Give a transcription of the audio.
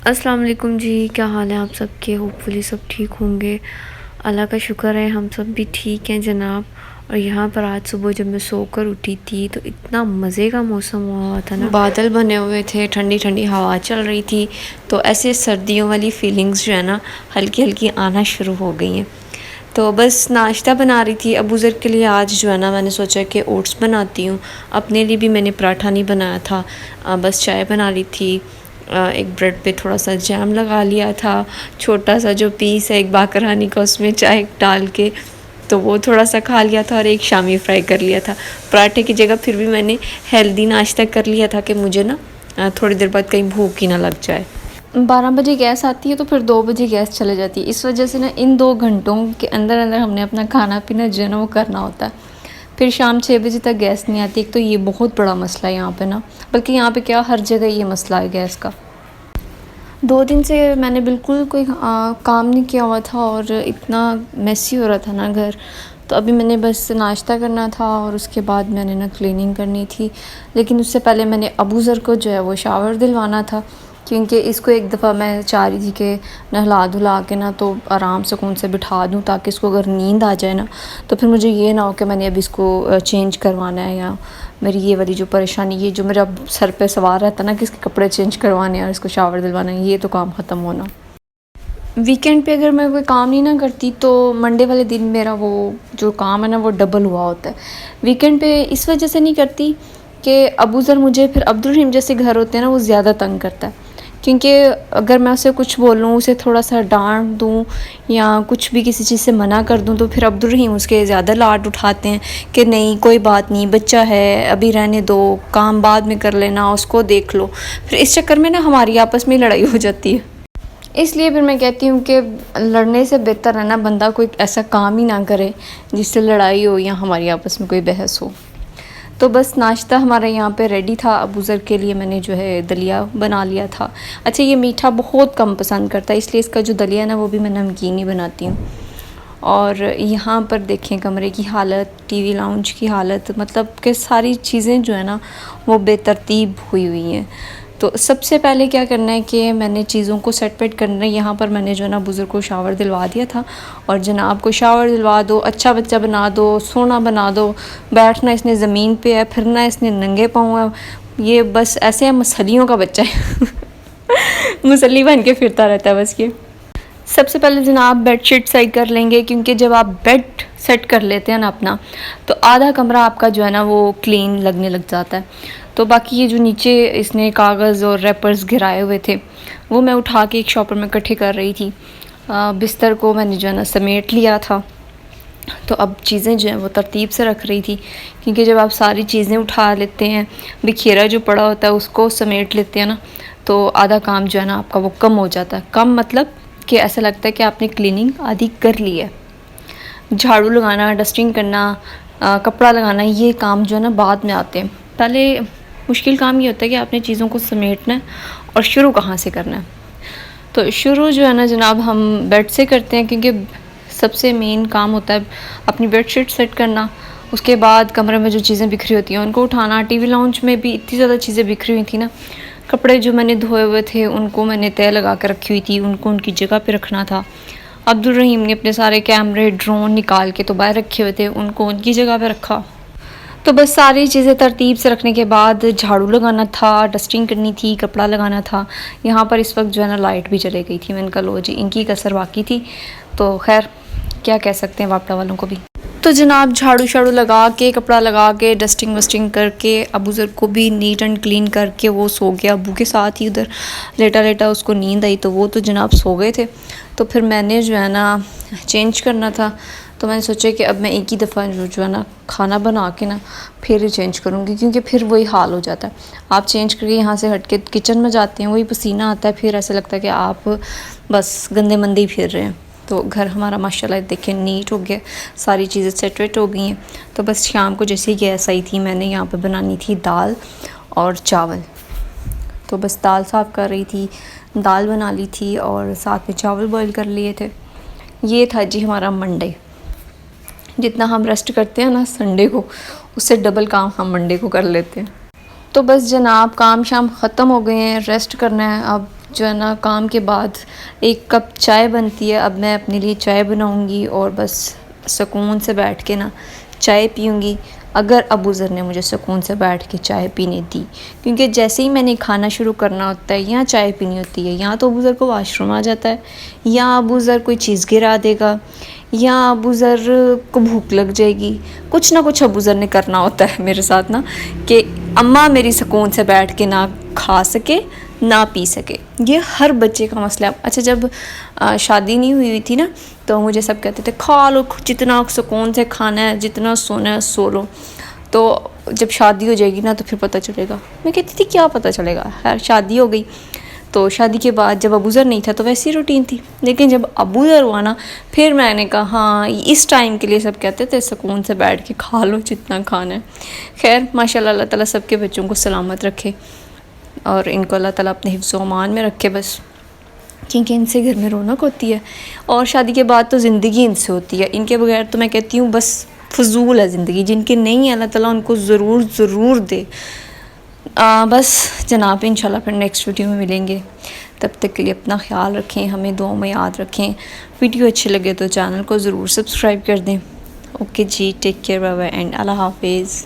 अस्सलाम वालेकुम जी, क्या हाल है आप सबके। होपफुली सब ठीक होंगे। अल्लाह का शुक्र है हम सब भी ठीक हैं जनाब। और यहाँ पर आज सुबह जब मैं सोकर उठी थी तो इतना मज़े का मौसम हुआ था ना, बादल बने हुए थे, ठंडी ठंडी हवा चल रही थी। तो ऐसे सर्दियों वाली फीलिंग्स जो है ना हल्की हल्की आना शुरू हो गई हैं। तो बस नाश्ता बना रही थी अबू ज़र के लिए। आज जो है ना मैंने सोचा कि ओट्स बनाती हूँ। अपने लिए भी मैंने पराठा नहीं बनाया था, बस चाय बना ली थी। एक ब्रेड पे थोड़ा सा जैम लगा लिया था, छोटा सा जो पीस है एक बाकरहानी का उसमें चाय डाल के, तो वो थोड़ा सा खा लिया था और एक शामी फ्राई कर लिया था। पराठे की जगह फिर भी मैंने हेल्दी नाश्ता कर लिया था कि मुझे ना थोड़ी देर बाद कहीं भूख ही ना लग जाए। 12 बजे गैस आती है तो फिर 2 बजे गैस चले जाती है। इस वजह से ना इन 2 घंटों के अंदर अंदर हमने अपना खाना पीना जो है ना वो करना होता है। फिर शाम 6 बजे तक गैस नहीं आती। एक तो ये बहुत बड़ा मसला है यहाँ पे ना, बल्कि यहाँ पे क्या हर जगह ये मसला है गैस का। 2 दिन से मैंने बिल्कुल कोई काम नहीं किया हुआ था और इतना मेसी हो रहा था ना घर। तो अभी मैंने बस नाश्ता करना था और उसके बाद मैंने ना क्लीनिंग करनी थी। लेकिन उससे पहले मैंने अबू ज़र को जो है वो शावर दिलवाना था, क्योंकि इसको एक दफ़ा मैं चाह रही थी कि नहला धुला के ना तो आराम सुकून से बिठा दूँ, ताकि इसको अगर नींद आ जाए ना तो फिर मुझे ये ना हो कि मैंने अभी इसको चेंज करवाना है, या मेरी ये वाली जो परेशानी, ये जो मेरा सर पे सवार रहता ना कि इसके कपड़े चेंज करवाने हैं और इसको शावर दिलवाना है, ये तो काम ख़त्म होना। वीकेंड पे अगर मैं कोई काम नहीं ना करती तो मंडे वाले दिन मेरा वो जो काम है ना वो डबल हुआ होता है। वीकेंड पे इस वजह से नहीं करती कि अबू ज़र मुझे फिर अब्दुल रहीम जैसे घर होते हैं ना वो ज़्यादा तंग करता है। क्योंकि अगर मैं उसे कुछ बोलूँ, उसे थोड़ा सा डांट दूँ या कुछ भी किसी चीज़ से मना कर दूँ तो फिर अब्दुल रहीम उसके ज़्यादा लाड उठाते हैं कि नहीं कोई बात नहीं, बच्चा है अभी रहने दो, काम बाद में कर लेना, उसको देख लो। फिर इस चक्कर में ना हमारी आपस में लड़ाई हो जाती है। इसलिए फिर मैं कहती हूँ कि लड़ने से बेहतर है ना बंदा कोई ऐसा काम ही ना करे जिससे लड़ाई हो या हमारी आपस में कोई बहस हो। तो बस नाश्ता हमारा यहाँ पे रेडी था। अबू ज़र के लिए मैंने जो है दलिया बना लिया था। अच्छा, ये मीठा बहुत कम पसंद करता है, इसलिए इसका जो दलिया है ना वो भी मैं नमकीन ही बनाती हूँ। और यहाँ पर देखें कमरे की हालत, टीवी लाउंज की हालत, मतलब कि सारी चीज़ें जो है ना वो बेतरतीब हुई हुई हैं। तो सबसे पहले क्या करना है कि मैंने चीज़ों को सेट वेट करना है। यहाँ पर मैंने जो है ना बुज़ुर्ग को शावर दिलवा दिया था, और जनाब को शावर दिलवा दो, अच्छा बच्चा बना दो, सोना बना दो, बैठना इसने ज़मीन पे है, फिरना इसने नंगे पाँव है, ये बस ऐसे है मसलियों का बच्चा है मुसल्ली बन के फिरता रहता है बस ये। सबसे पहले जनाब बेड शीट सेट कर लेंगे, क्योंकि जब आप बेड सेट कर लेते हैं ना अपना, तो आधा कमरा आपका जो है ना वो क्लीन लगने लग जाता है। तो बाकी ये जो नीचे इसने कागज़ और रैपर्स घिराए हुए थे वो मैं उठा के एक शॉपर में इकट्ठे कर रही थी। बिस्तर को मैंने जो है ना समेट लिया था। तो अब चीज़ें जो हैं वो तरतीब से रख रही थी, क्योंकि जब आप सारी चीज़ें उठा लेते हैं, बिखेरा जो पड़ा होता है उसको समेट लेते हैं ना, तो आधा काम जो है ना आपका वो कम हो जाता है। कम मतलब कि ऐसा लगता है कि आपने क्लीनिंग आधी कर ली है। झाड़ू लगाना, डस्टिंग करना, कपड़ा लगाना, ये काम जो है ना बाद में आते हैं। पहले मुश्किल काम ये होता है कि आपने चीज़ों को समेटना है और शुरू कहाँ से करना है। तो शुरू जो है ना जनाब हम बेड से करते हैं, क्योंकि सबसे मेन काम होता है अपनी बेडशीट सेट करना। उसके बाद कमरे में जो चीज़ें बिखरी होती हैं उनको उठाना। टीवी लाउंज में भी इतनी ज़्यादा चीज़ें बिखरी हुई थी ना, कपड़े जो मैंने धोए हुए थे उनको मैंने तय लगा कर रखी हुई थी, उनको उनकी जगह पे रखना था। अब्दुल रहीम ने अपने सारे कैमरे ड्रोन निकाल के तो बाहर रखे हुए थे, उनको उनकी जगह पे रखा। तो बस सारी चीज़ें तरतीब से रखने के बाद झाड़ू लगाना था, डस्टिंग करनी थी, कपड़ा लगाना था। यहाँ पर इस वक्त जो है ना लाइट भी चले गई थी। मैंने कहा लो जी, इनकी कसर बाकी थी, तो खैर क्या कह सकते हैं वापड़ा वालों को भी। तो जनाब झाड़ू शाड़ू लगा के, कपड़ा लगा के, डस्टिंग वस्टिंग करके, अबू ज़र को भी नीट एंड क्लीन करके वो सो गया। अबू के साथ ही उधर लेटा लेटा उसको नींद आई, तो वो तो जनाब सो गए थे। तो फिर मैंने जो है ना चेंज करना था, तो मैंने सोचा कि अब मैं एक ही दफ़ा जो है ना खाना बना के ना फिर चेंज करूँगी, क्योंकि फिर वही हाल हो जाता है। आप चेंज करके यहाँ से हट के किचन में जाते हैं, वही पसीना आता है, फिर ऐसा लगता है कि आप बस गंदे मंदे ही फिर रहे हैं। तो घर हमारा माशाल्लाह देखें नीट हो गया, सारी चीज़ें सेट वेट हो गई हैं। तो बस शाम को जैसे ही गैस आई थी, मैंने यहाँ पे बनानी थी दाल और चावल। तो बस दाल साफ़ कर रही थी, दाल बना ली थी और साथ में चावल बॉईल कर लिए थे। ये था जी हमारा मंडे। जितना हम रेस्ट करते हैं ना संडे को, उससे डबल काम हम मंडे को कर लेते हैं। तो बस जनाब काम शाम ख़त्म हो गए हैं, रेस्ट करना है। अब जो है ना काम के बाद 1 कप चाय बनती है। अब मैं अपने लिए चाय बनाऊंगी और बस सुकून से बैठ के ना चाय पीऊंगी, अगर अबू ज़र ने मुझे सुकून से बैठ के चाय पीने दी। क्योंकि जैसे ही मैंने खाना शुरू करना होता है या चाय पीनी होती है, या तो अबू ज़र को वाशरूम आ जाता है, या अबू ज़र कोई चीज़ गिरा देगा, या अबू ज़र को भूख लग जाएगी। कुछ ना कुछ अबू ज़र ने करना होता है मेरे साथ ना, कि अम्मा मेरी सुकून से बैठ के ना खा सके ना पी सके। ये हर बच्चे का मसला है। अच्छा, जब शादी नहीं हुई थी ना, तो मुझे सब कहते थे खा लो, जितना सुकून से खाना है, जितना सोना है सो लो। तो जब शादी हो जाएगी ना तो फिर पता चलेगा। मैं कहती थी क्या पता चलेगा, यार शादी हो गई। तो शादी के बाद जब अबू ज़र नहीं था तो वैसी रूटीन थी, लेकिन जब अबू ज़र हुआ ना, फिर मैंने कहा हाँ इस टाइम के लिए सब कहते थे सुकून से बैठ के खा लो जितना खाना है। खैर माशाल्लाह, अल्लाह ताला सबके बच्चों को सलामत रखे और इनको अल्लाह ताला अपने हिफ्ज़ व अमान में रखे बस, क्योंकि इनसे घर में रौनक होती है। और शादी के बाद तो ज़िंदगी इनसे होती है, इनके बगैर तो मैं कहती हूँ बस फजूल है ज़िंदगी। जिनके नहीं है अल्लाह ताला उनको ज़रूर दे। बस जनाब, इंशाल्लाह फिर नेक्स्ट वीडियो में मिलेंगे। तब तक के लिए अपना ख्याल रखें, हमें दुआ में याद रखें। वीडियो अच्छी लगे तो चैनल को ज़रूर सब्सक्राइब कर दें। ओके जी, take care, bye bye and अल्लाह हाफिज़।